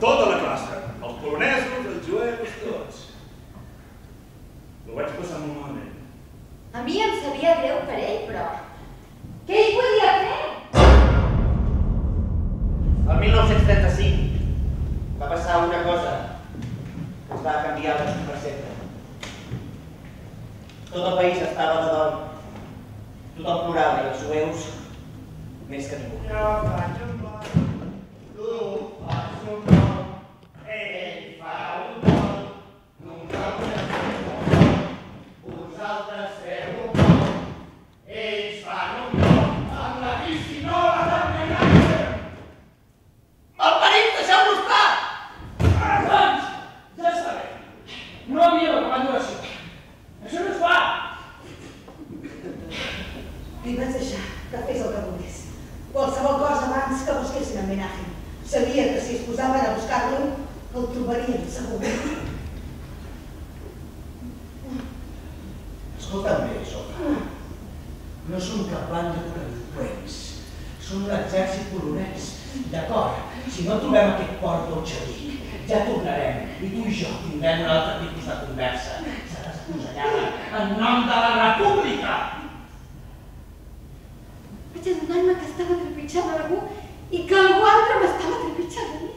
Tota la classe. Els polonesos, els jueus, tots. Ho vaig passar molt malament. A mi em sabia greu per ell, però... Què hi podia fer? El 1935 va passar una cosa que ens va canviar el per sempre. Tot el país estava de dol. Tothom plorava i els jueus més que ningú. Jo faig un vol, tu fas un vol, ell fa un vol, nosaltres fem un vol, vosaltres feu un vol, ells fan un vol, amb la bici no la d'enganyar-se. Malparits, deixeu-lo estar! Doncs, ja està bé. No havia acabat l'oració. Això no es fa. Li vaig deixar que fes el que volgués. Qualsevol cosa abans que busquessin en Menachem. Sabia que si es posaven a buscar-lo, el trobarien segur. Escolta'm bé, Soka. No som cap banda de delinqüents. Som l'exèrcit polonès. D'acord, si no trobem aquest port bolxevic, ja tornarem. I tu i jo tindrem un altre tipus de conversa. Seràs acusellada en nom de la república! Vaig adonar-me que estava trepitjant algú i que algú altre m'estava trepitjant a mi.